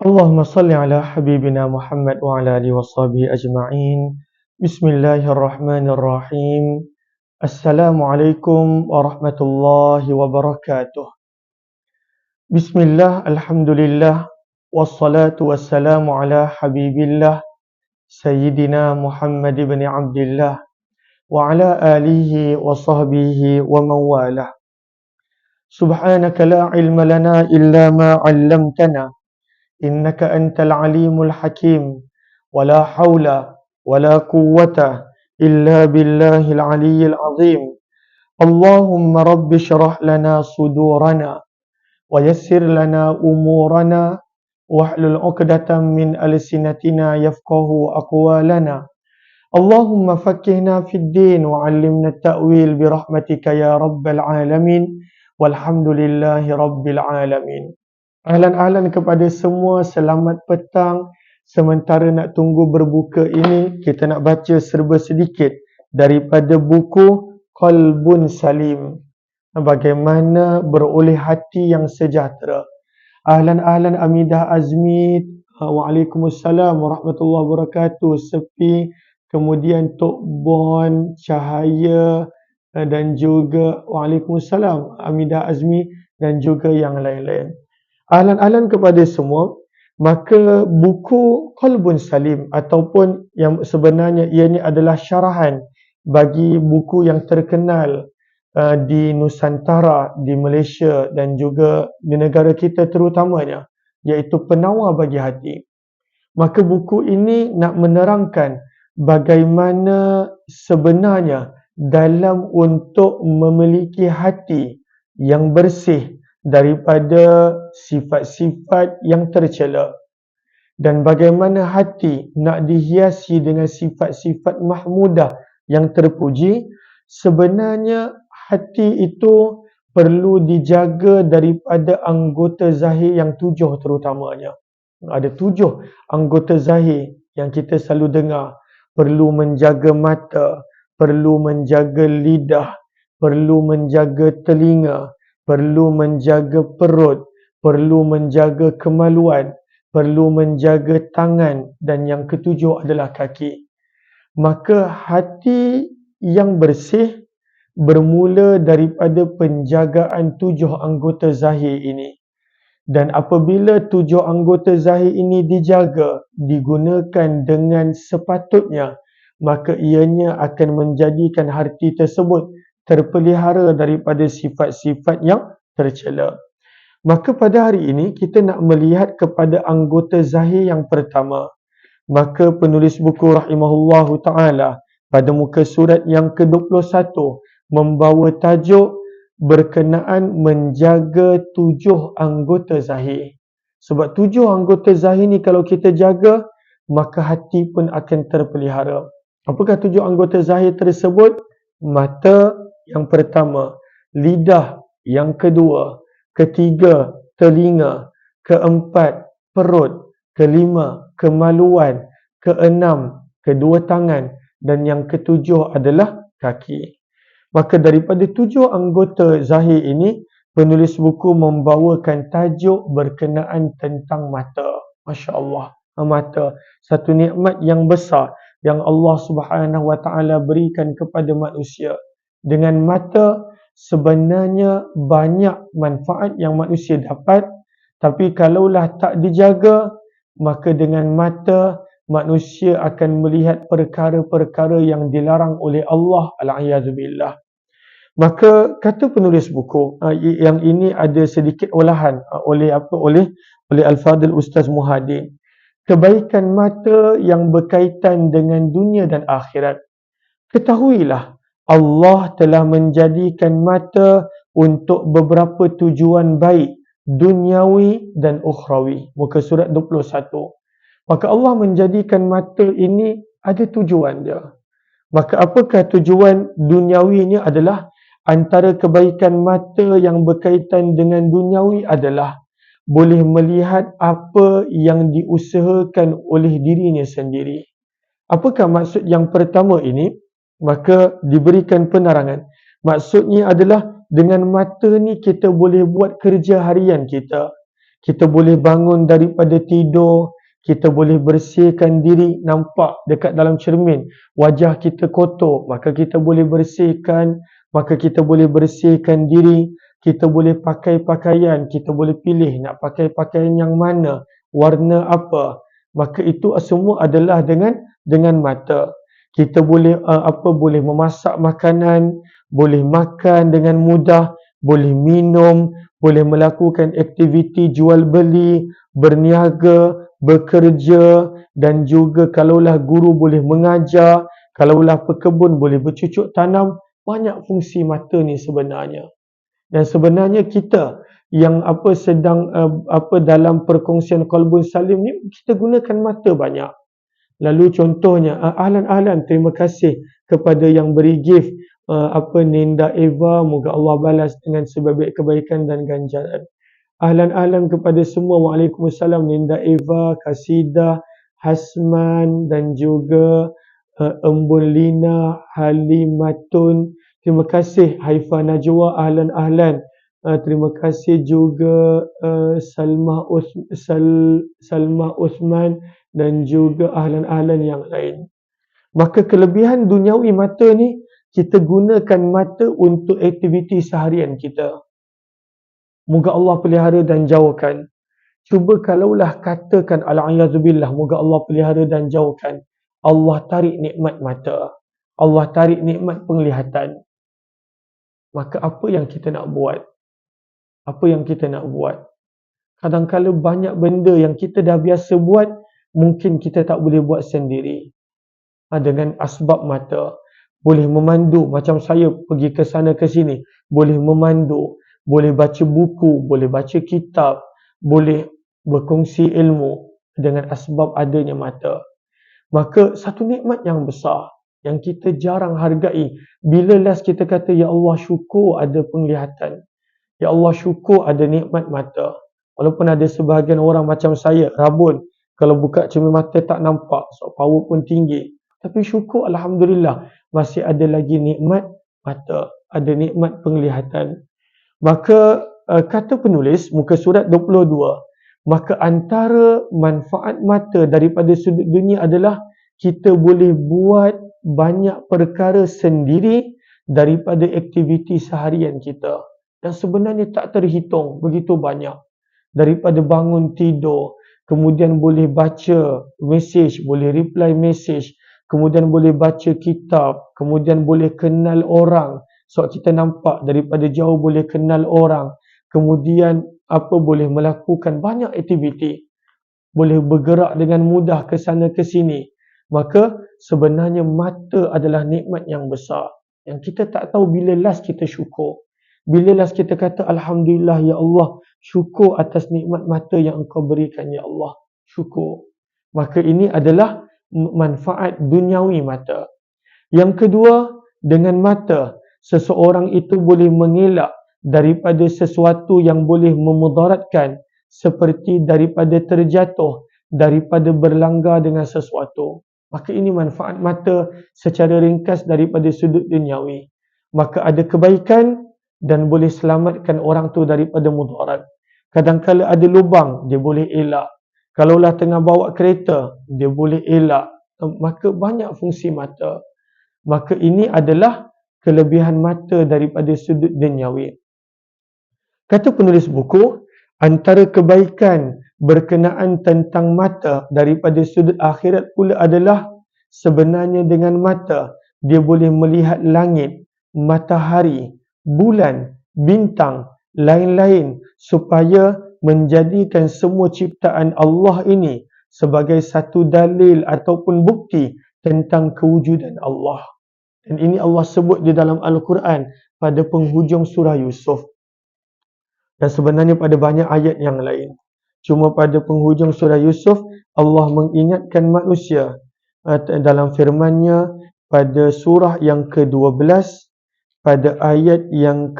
Allahumma salli ala habibina Muhammad wa ala alihi wa sahbihi ajma'in. Bismillahirrahmanirrahim. Assalamualaikum warahmatullahi wabarakatuh. Bismillah, alhamdulillah, wassalatu wassalamu ala habibillah Sayyidina Muhammad ibn Abdillah wa ala alihi wa sahbihi wa mawalah. Subhanaka la ilma lana illa ma 'allamtana إنك أنت العليم الحكيم ولا حول ولا قوة إلا بالله العلي العظيم اللهم رب اشرح لنا صدورنا ويسر لنا أمورنا واحلل عقدة من ألسنتنا يفقه أقوالنا اللهم فقهنا في الدين وعلمنا التأويل برحمتك يا رب العالمين والحمد لله رب العالمين. Ahlan-ahlan kepada semua, selamat petang. Sementara nak tunggu berbuka ini, kita nak baca serba sedikit daripada buku Qalbun Salim. Bagaimana beroleh hati yang sejahtera. Ahlan-ahlan Amidah Azmi, Waalaikumsalam warahmatullahi wabarakatuh. Sepi, kemudian Tok Bon, Cahaya dan juga Waalaikumsalam Amidah Azmi dan juga yang lain-lain. Ahlan-ahlan kepada semua, maka buku Qalbun Salim ataupun yang sebenarnya ianya adalah syarahan bagi buku yang terkenal di Nusantara, di Malaysia dan juga di negara kita terutamanya, iaitu Penawar Bagi Hati. Maka buku ini nak menerangkan bagaimana sebenarnya dalam untuk memiliki hati yang bersih daripada sifat-sifat yang tercela dan bagaimana hati nak dihiasi dengan sifat-sifat mahmudah yang terpuji. Sebenarnya hati itu perlu dijaga daripada anggota zahir yang 7 terutamanya. Ada 7 anggota zahir yang kita selalu dengar. Perlu menjaga mata, perlu menjaga lidah, perlu menjaga telinga, perlu menjaga perut, perlu menjaga kemaluan, perlu menjaga tangan dan yang ketujuh adalah kaki. Maka hati yang bersih bermula daripada penjagaan 7 anggota zahir ini. Dan apabila 7 anggota zahir ini dijaga, digunakan dengan sepatutnya, maka ianya akan menjadikan hati tersebut terpelihara daripada sifat-sifat yang tercela. Maka pada hari ini kita nak melihat kepada anggota zahir yang pertama. Maka penulis buku rahimahullahu ta'ala pada muka surat yang ke-21 membawa tajuk berkenaan menjaga 7 anggota zahir. Sebab 7 anggota zahir ni kalau kita jaga, maka hati pun akan terpelihara. Apakah 7 anggota zahir tersebut? Mata yang pertama, lidah yang kedua, ketiga telinga, keempat perut, kelima kemaluan, keenam kedua tangan dan yang ketujuh adalah kaki. Maka daripada 7 anggota zahir ini, penulis buku membawakan tajuk berkenaan tentang mata. Masya Allah, mata satu nikmat yang besar yang Allah Subhanahu Wa Taala berikan kepada manusia. Dengan mata sebenarnya banyak manfaat yang manusia dapat, tapi kalaulah tak dijaga, maka dengan mata manusia akan melihat perkara-perkara yang dilarang oleh Allah, al-a'yadzubillah. Maka kata penulis buku, yang ini ada sedikit olahan oleh Al-Fadhil Ustaz Muhadin. Kebaikan mata yang berkaitan dengan dunia dan akhirat. Ketahuilah, Allah telah menjadikan mata untuk beberapa tujuan baik, duniawi dan ukhrawi. Muka surat 21. Maka Allah menjadikan mata ini ada tujuan dia. Maka apakah tujuan duniawinya adalah antara kebaikan mata yang berkaitan dengan duniawi adalah boleh melihat apa yang diusahakan oleh dirinya sendiri. Apakah maksud yang pertama ini? Maka diberikan penerangan. Maksudnya adalah dengan mata ni kita boleh buat kerja harian kita. Kita boleh bangun daripada tidur, kita boleh bersihkan diri, nampak dekat dalam cermin, wajah kita kotor, maka kita boleh bersihkan diri, kita boleh pakai pakaian, kita boleh pilih nak pakai pakaian yang mana, warna apa, maka itu semua adalah dengan mata. Kita boleh memasak makanan, boleh makan dengan mudah, boleh minum, boleh melakukan aktiviti jual beli, berniaga, bekerja, dan juga kalaulah guru boleh mengajar, kalaulah pekebun boleh bercucuk tanam. Banyak fungsi mata ni sebenarnya. Dan sebenarnya kita yang sedang dalam perkongsian Qalbun Salim ni, kita gunakan mata banyak. Lalu contohnya, ahlan-ahlan, terima kasih kepada yang beri gift Ninda Eva, moga Allah balas dengan sebaik kebaikan dan ganjaran. Ahlan-ahlan kepada semua, Waalaikumsalam, Ninda Eva, Kasidah, Hasman dan juga Embun Lina, Halimatun. Terima kasih Haifa Najwa, ahlan-ahlan. Terima kasih juga Salma Osman dan juga ahlan-ahlan yang lain. Maka kelebihan duniawi mata ni, kita gunakan mata untuk aktiviti seharian kita. Moga Allah pelihara dan jauhkan. Cuba kalaulah katakan al-'iyazubillah, moga Allah pelihara dan jauhkan, Allah tarik nikmat mata, Allah tarik nikmat penglihatan. Maka apa yang kita nak buat? Kadang-kadang banyak benda yang kita dah biasa buat, mungkin kita tak boleh buat sendiri. Dengan asbab mata, boleh memandu, macam saya pergi ke sana ke sini, boleh memandu, boleh baca buku, boleh baca kitab, boleh berkongsi ilmu dengan asbab adanya mata. Maka satu nikmat yang besar yang kita jarang hargai. Bila last kita kata, ya Allah syukur ada penglihatan, ya Allah syukur ada nikmat mata. Walaupun ada sebahagian orang macam saya, rabun, kalau buka cermin mata tak nampak, so power pun tinggi. Tapi syukur Alhamdulillah, masih ada lagi nikmat mata, ada nikmat penglihatan. Maka kata penulis, muka surat 22, maka antara manfaat mata daripada sudut dunia adalah kita boleh buat banyak perkara sendiri daripada aktiviti seharian kita. Dan sebenarnya tak terhitung, begitu banyak. Daripada bangun tidur, kemudian boleh baca mesej, boleh reply mesej, kemudian boleh baca kitab, kemudian boleh kenal orang. Sebab kita nampak daripada jauh boleh kenal orang. Kemudian boleh melakukan banyak aktiviti. Boleh bergerak dengan mudah ke sana ke sini. Maka sebenarnya mata adalah nikmat yang besar, yang kita tak tahu bila last kita syukur. Bila last kita kata Alhamdulillah ya Allah, syukur atas nikmat mata yang Engkau berikan ya Allah, syukur. Maka ini adalah manfaat duniawi mata. Yang kedua, dengan mata, seseorang itu boleh mengelak daripada sesuatu yang boleh memudaratkan, seperti daripada terjatuh, daripada berlanggar dengan sesuatu. Maka ini manfaat mata secara ringkas daripada sudut duniawi. Maka ada kebaikan dan boleh selamatkan orang tu daripada mudarat. Kadang-kala ada lubang, dia boleh elak. Kalaulah tengah bawa kereta, dia boleh elak. Maka banyak fungsi mata. Maka ini adalah kelebihan mata daripada sudut duniawi. Kata penulis buku, antara kebaikan berkenaan tentang mata daripada sudut akhirat pula adalah sebenarnya dengan mata, dia boleh melihat langit, matahari, bulan, bintang, lain-lain supaya menjadikan semua ciptaan Allah ini sebagai satu dalil ataupun bukti tentang kewujudan Allah. Dan ini Allah sebut di dalam Al-Quran pada penghujung surah Yusuf. Dan sebenarnya pada banyak ayat yang lain. Cuma pada penghujung surah Yusuf, Allah mengingatkan manusia dalam firman-Nya pada surah yang ke-12, pada ayat yang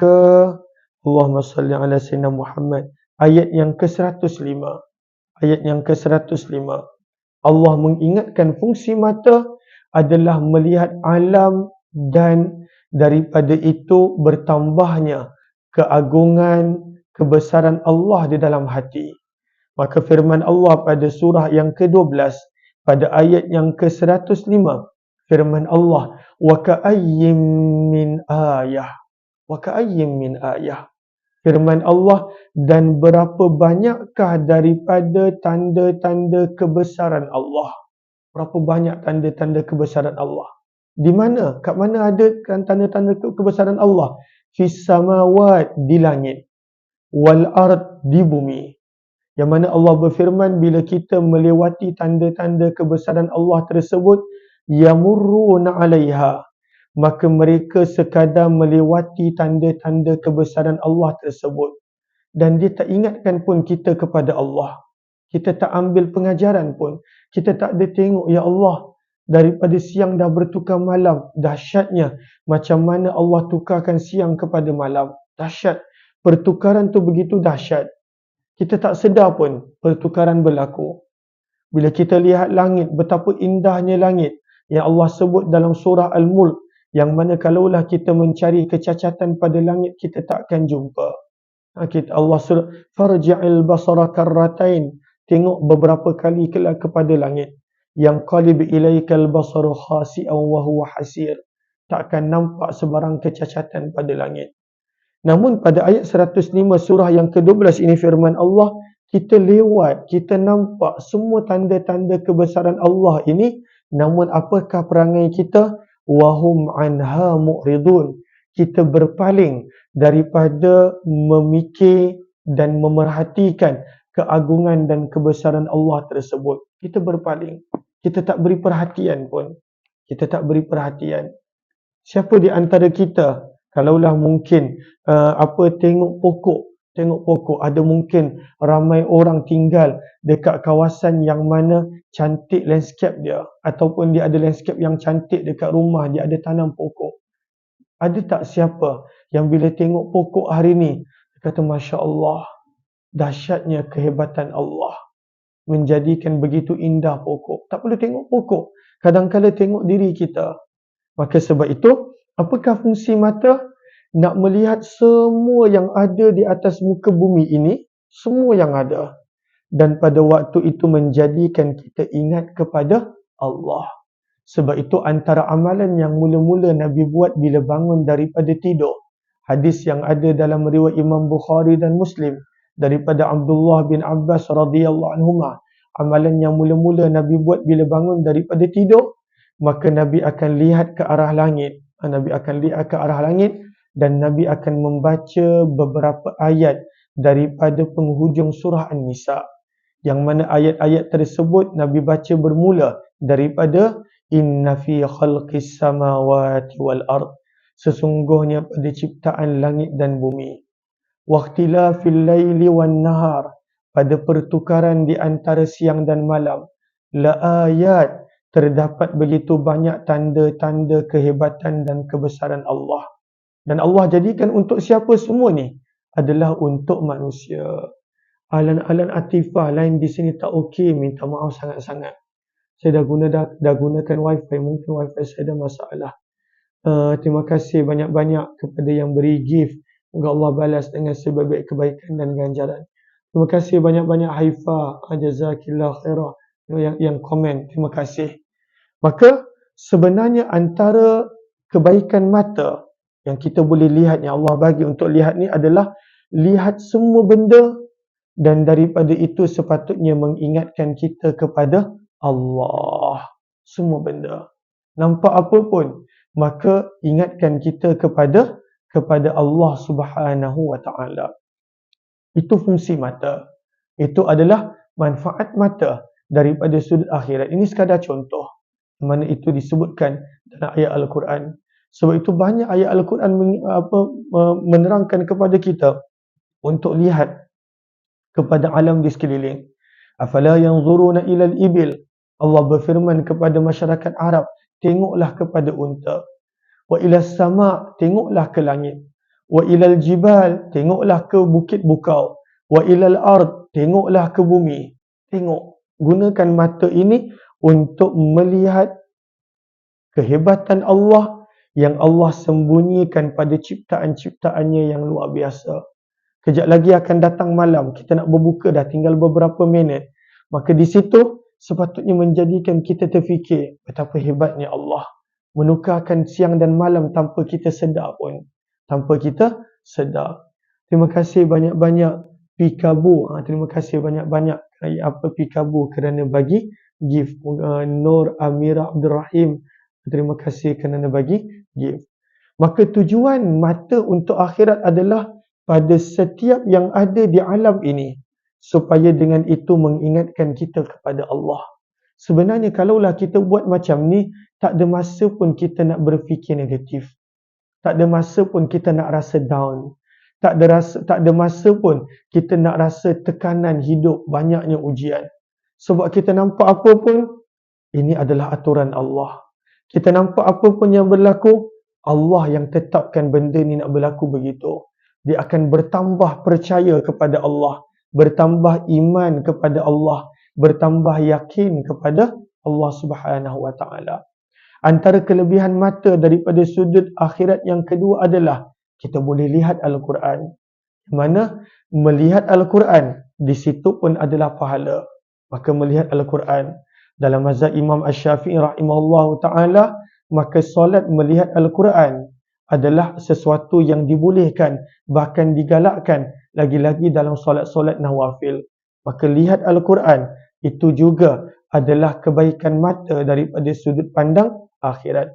Allahumma salli ala sayyidina Muhammad, ayat yang ke-105. Ayat yang ke-105. Allah mengingatkan fungsi mata adalah melihat alam dan daripada itu bertambahnya keagungan, kebesaran Allah di dalam hati. Maka firman Allah pada surah yang ke-12 pada ayat yang ke-105, firman Allah, wa ka'ayyim min ayah, wa ka'ayyim min ayah. Firman Allah, dan berapa banyakkah daripada tanda-tanda kebesaran Allah. Berapa banyak tanda-tanda kebesaran Allah. Di mana? Kat mana ada tanda-tanda kebesaran Allah? Fis samawat, di langit. Wal ard, di bumi. Yang mana Allah berfirman, bila kita melewati tanda-tanda kebesaran Allah tersebut, yamurruna 'alaiha, maka mereka sekadar melewati tanda-tanda kebesaran Allah tersebut. Dan dia tak ingatkan pun kita kepada Allah. Kita tak ambil pengajaran pun. Kita tak ada tengok, ya Allah, daripada siang dah bertukar malam. Dahsyatnya macam mana Allah tukarkan siang kepada malam. Dahsyat. Pertukaran tu begitu dahsyat. Kita tak sedar pun pertukaran berlaku. Bila kita lihat langit, betapa indahnya langit yang Allah sebut dalam surah Al-Mulk, yang mana kalaulah kita mencari kecacatan pada langit, kita tak akan jumpa. Allah suruh farji'il basara karratain, tengok beberapa kali kepada langit. Yang qalib ilaikal basaru khasi'an wa huwa hasir, tak akan nampak sebarang kecacatan pada langit. Namun pada ayat 105 surah yang ke-12 ini firman Allah, kita lewat, kita nampak semua tanda-tanda kebesaran Allah ini, namun apakah perangai kita? Wahum anha mu'ridun. Kita berpaling daripada memikir dan memerhatikan keagungan dan kebesaran Allah tersebut. Kita berpaling. Kita tak beri perhatian pun. Kita tak beri perhatian. Siapa di antara kita, kalaulah mungkin tengok pokok, ada mungkin ramai orang tinggal dekat kawasan yang mana cantik landscape dia, ataupun dia ada landscape yang cantik dekat rumah, dia ada tanam pokok. Ada tak siapa yang bila tengok pokok hari ni, dia kata, Masya Allah, dahsyatnya kehebatan Allah menjadikan begitu indah pokok. Tak perlu tengok pokok, kadang-kadang tengok diri kita. Maka sebab itu, apakah fungsi mata? Nak melihat semua yang ada di atas muka bumi ini, semua yang ada. Dan pada waktu itu menjadikan kita ingat kepada Allah. Sebab itu antara amalan yang mula-mula Nabi buat bila bangun daripada tidur, hadis yang ada dalam riwayat Imam Bukhari dan Muslim daripada Abdullah bin Abbas radhiyallahu anhuma, amalan yang mula-mula Nabi buat bila bangun daripada tidur, maka Nabi akan lihat ke arah langit. Nabi akan lihat ke arah langit dan Nabi akan membaca beberapa ayat daripada penghujung surah An-Nisa. Yang mana ayat-ayat tersebut Nabi baca bermula daripada Inna fi khalqis samawati wal ard, sesungguhnya pada ciptaan langit dan bumi. Waqtilafil laili wan nahar, pada pertukaran di antara siang dan malam. La ayat, terdapat begitu banyak tanda-tanda kehebatan dan kebesaran Allah. Dan Allah jadikan untuk siapa semua ni? Adalah untuk manusia. Alan-alan Atifah lain di sini tak okey, minta maaf sangat-sangat. Saya dah gunakan wifi, mungkin wifi saya ada masalah. Terima kasih banyak-banyak kepada yang beri gift. Moga Allah balas dengan sebaik-baik kebaikan dan ganjaran. Terima kasih banyak-banyak Haifah, jazakillah khairah, yang komen. Terima kasih. Maka sebenarnya antara kebaikan mata yang kita boleh lihat, yang Allah bagi untuk lihat ni adalah lihat semua benda, dan daripada itu sepatutnya mengingatkan kita kepada Allah. Semua benda. Nampak apa pun, maka ingatkan kita kepada Allah Subhanahu wa taala. Itu fungsi mata. Itu adalah manfaat mata daripada sudut akhirat. Ini sekadar contoh mana itu disebutkan dalam ayat Al-Quran. Sebab itu banyak ayat Al-Quran menerangkan kepada kita untuk lihat kepada alam di sekeliling. Afala yanzuruna ilal ibil. Allah berfirman kepada masyarakat Arab, tengoklah kepada unta. Wa ilas sama', tengoklah ke langit. Wa ilal jibal, tengoklah ke bukit bukau. Wa ilal ard, tengoklah ke bumi. Tengok. Gunakan mata ini untuk melihat kehebatan Allah yang Allah sembunyikan pada ciptaan-ciptaannya yang luar biasa. Kejap lagi akan datang malam, kita nak berbuka dah tinggal beberapa minit. Maka di situ sepatutnya menjadikan kita terfikir betapa hebatnya Allah menukarkan siang dan malam tanpa kita sedar pun. Tanpa kita sedar. Terima kasih banyak-banyak Pikabu. Terima kasih banyak-banyak Pikabu kerana bagi gift. Nur Amira Abdul Rahim. Terima kasih kerana bagi gift. Maka tujuan mata untuk akhirat adalah pada setiap yang ada di alam ini, supaya dengan itu mengingatkan kita kepada Allah. Sebenarnya kalaulah kita buat macam ni, tak ada masa pun kita nak berfikir negatif. Tak ada masa pun kita nak rasa down. Tak ada masa pun kita nak rasa tekanan hidup, banyaknya ujian. Sebab kita nampak apa pun, ini adalah aturan Allah. Kita nampak apa pun yang berlaku, Allah yang tetapkan benda ni nak berlaku begitu. Dia akan bertambah percaya kepada Allah, bertambah iman kepada Allah, bertambah yakin kepada Allah Subhanahu Wa Taala. Antara kelebihan mata daripada sudut akhirat yang kedua adalah kita boleh lihat Al-Quran. Mana melihat Al-Quran, di situ pun adalah pahala. Maka melihat Al-Quran dalam mazhab Imam Asy-Syafi'i rahimahullahu taala, maka solat melihat Al-Quran adalah sesuatu yang dibolehkan, bahkan digalakkan, lagi-lagi dalam solat-solat nawafil. Maka lihat Al-Quran itu juga adalah kebaikan mata daripada sudut pandang akhirat.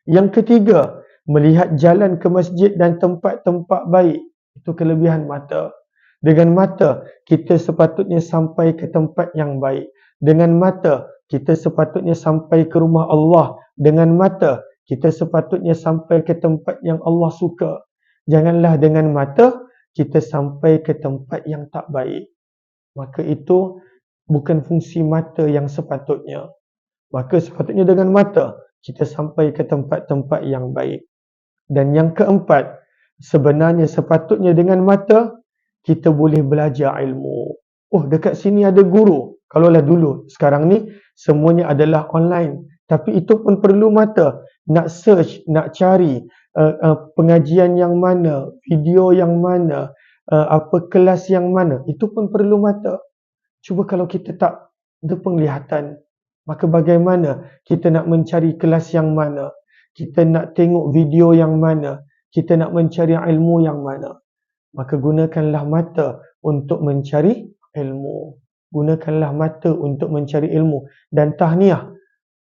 Yang ketiga, melihat jalan ke masjid dan tempat-tempat baik. Itu kelebihan mata. Dengan mata, kita sepatutnya sampai ke tempat yang baik. Dengan mata, kita sepatutnya sampai ke rumah Allah. Dengan mata, kita sepatutnya sampai ke tempat yang Allah suka. Janganlah dengan mata, kita sampai ke tempat yang tak baik. Maka itu bukan fungsi mata yang sepatutnya. Maka sepatutnya dengan mata, kita sampai ke tempat-tempat yang baik. Dan yang keempat, sebenarnya sepatutnya dengan mata, kita boleh belajar ilmu. Oh, dekat sini ada guru. Kalaulah dulu, sekarang ni semuanya adalah online. Tapi itu pun perlu mata. Nak search, nak cari pengajian yang mana, video yang mana, kelas yang mana. Itu pun perlu mata. Cuba kalau kita tak ada penglihatan, maka bagaimana kita nak mencari kelas yang mana? Kita nak tengok video yang mana? Kita nak mencari ilmu yang mana? Maka gunakanlah mata untuk mencari ilmu. Gunakanlah mata untuk mencari ilmu. Dan tahniah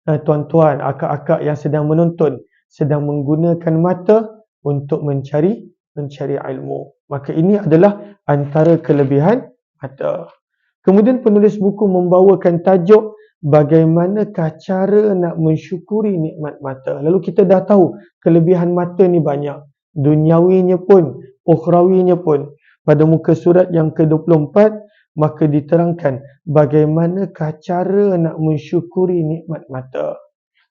tuan-tuan, akak-akak yang sedang menonton, sedang menggunakan mata untuk mencari ilmu. Maka ini adalah antara kelebihan mata. Kemudian penulis buku membawakan tajuk bagaimanakah cara nak mensyukuri nikmat mata. Lalu kita dah tahu kelebihan mata ni banyak. Duniawinya pun, ukhrawinya pun. Pada muka surat yang ke-24, maka diterangkan bagaimanakah cara nak mensyukuri nikmat mata.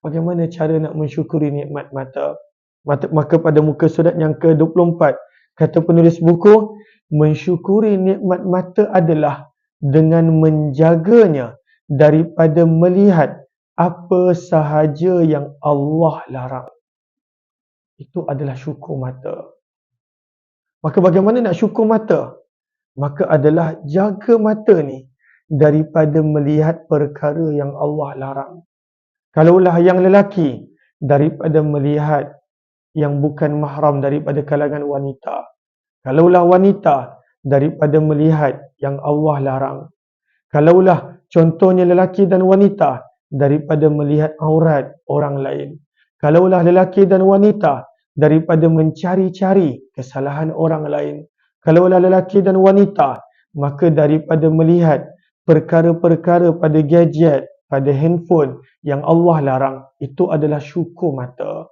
Bagaimana cara nak mensyukuri nikmat mata. Maka pada muka surat yang ke-24, kata penulis buku, mensyukuri nikmat mata adalah dengan menjaganya daripada melihat apa sahaja yang Allah larang. Itu adalah syukur mata. Maka bagaimana nak syukur mata? Maka adalah jaga mata ni daripada melihat perkara yang Allah larang. Kalaulah yang lelaki, daripada melihat yang bukan mahram daripada kalangan wanita. Kalaulah wanita, daripada melihat yang Allah larang. Kalaulah contohnya lelaki dan wanita, daripada melihat aurat orang lain. Kalaulah lelaki dan wanita, daripada mencari-cari kesalahan orang lain. Kalaulah lelaki dan wanita, maka daripada melihat perkara-perkara pada gadget, pada handphone yang Allah larang. Itu adalah syukur mata.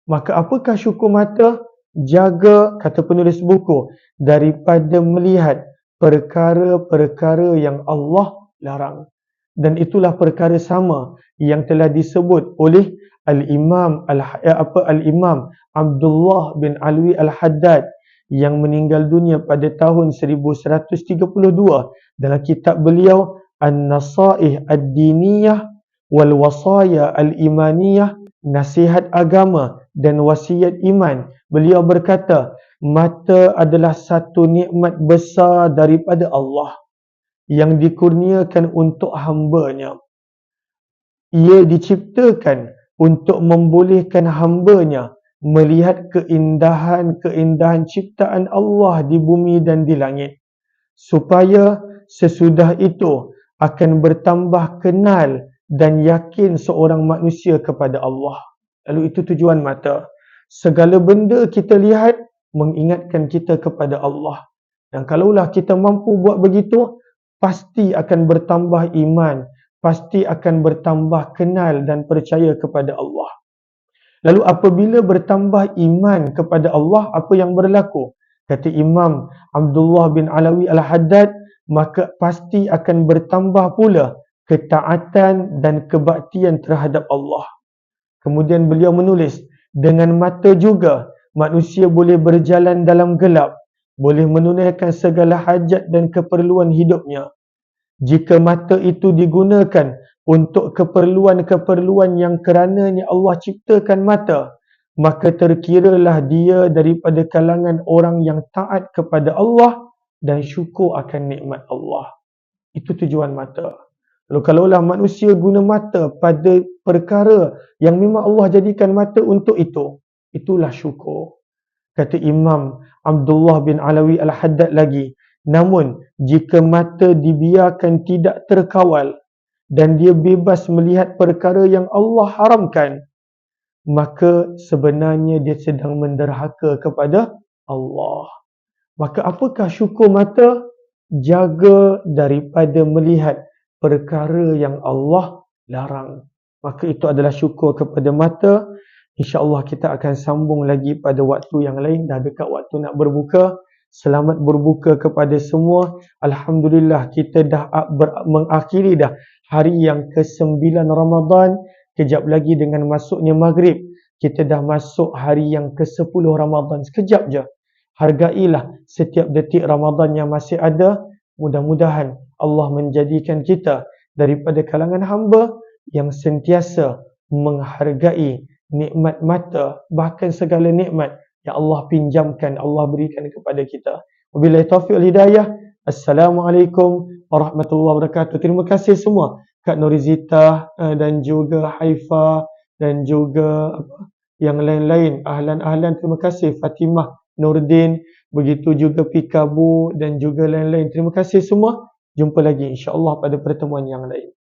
Maka apakah syukur mata? Jaga, kata penulis buku, daripada melihat perkara-perkara yang Allah larang. Dan itulah perkara sama yang telah disebut oleh Al-Imam Abdullah bin Alwi Al-Haddad yang meninggal dunia pada tahun 1132 dalam kitab beliau An-Nasaih Ad-Diniyah wal Wasaya Al-Imaniyah, nasihat agama dan wasiat iman. Beliau berkata, Mata adalah satu nikmat besar daripada Allah yang dikurniakan untuk hamba-Nya. Ia diciptakan untuk membolehkan hamba-Nya melihat keindahan-keindahan ciptaan Allah di bumi dan di langit, supaya sesudah itu akan bertambah kenal dan yakin seorang manusia kepada Allah. Lalu itu tujuan mata. Segala benda kita lihat mengingatkan kita kepada Allah. Dan kalaulah kita mampu buat begitu, pasti akan bertambah iman, pasti akan bertambah kenal dan percaya kepada Allah. Lalu apabila bertambah iman kepada Allah, apa yang berlaku? Kata Imam Abdullah bin Alawi Al-Haddad, maka pasti akan bertambah pula ketaatan dan kebaktian terhadap Allah. Kemudian beliau menulis, dengan mata juga manusia boleh berjalan dalam gelap, boleh menunaikan segala hajat dan keperluan hidupnya. Jika mata itu digunakan untuk keperluan-keperluan yang kerananya Allah ciptakan mata, maka terkiralah dia daripada kalangan orang yang taat kepada Allah dan syukur akan nikmat Allah. Itu tujuan mata. Lalu kalaulah manusia guna mata pada perkara yang memang Allah jadikan mata untuk itu, itulah syukur. Kata Imam Abdullah bin Alawi Al-Haddad lagi, namun jika mata dibiarkan tidak terkawal dan dia bebas melihat perkara yang Allah haramkan, maka sebenarnya dia sedang menderhaka kepada Allah. Maka apakah syukur mata? Jaga daripada melihat perkara yang Allah larang. Maka itu adalah syukur kepada mata. InsyaAllah kita akan sambung lagi pada waktu yang lain. Dah dekat waktu nak berbuka. Selamat berbuka kepada semua. Alhamdulillah kita dah mengakhiri dah hari yang ke-9 Ramadan. Kejap lagi dengan masuknya maghrib, kita dah masuk hari yang ke-10 Ramadan. Sekejap je. Hargailah setiap detik Ramadan yang masih ada. Mudah-mudahan Allah menjadikan kita daripada kalangan hamba yang sentiasa menghargai nikmat mata, bahkan segala nikmat yang Allah pinjamkan, Allah berikan kepada kita. Wabillahi taufiq wal hidayah. Assalamualaikum warahmatullahi wabarakatuh. Terima kasih semua Kak Nurizita dan juga Haifa dan juga yang lain-lain, ahlan-ahlan. Terima kasih Fatimah Nurdin, begitu juga Pikabu dan juga lain-lain. Terima kasih semua. Jumpa lagi insya-Allah pada pertemuan yang lain.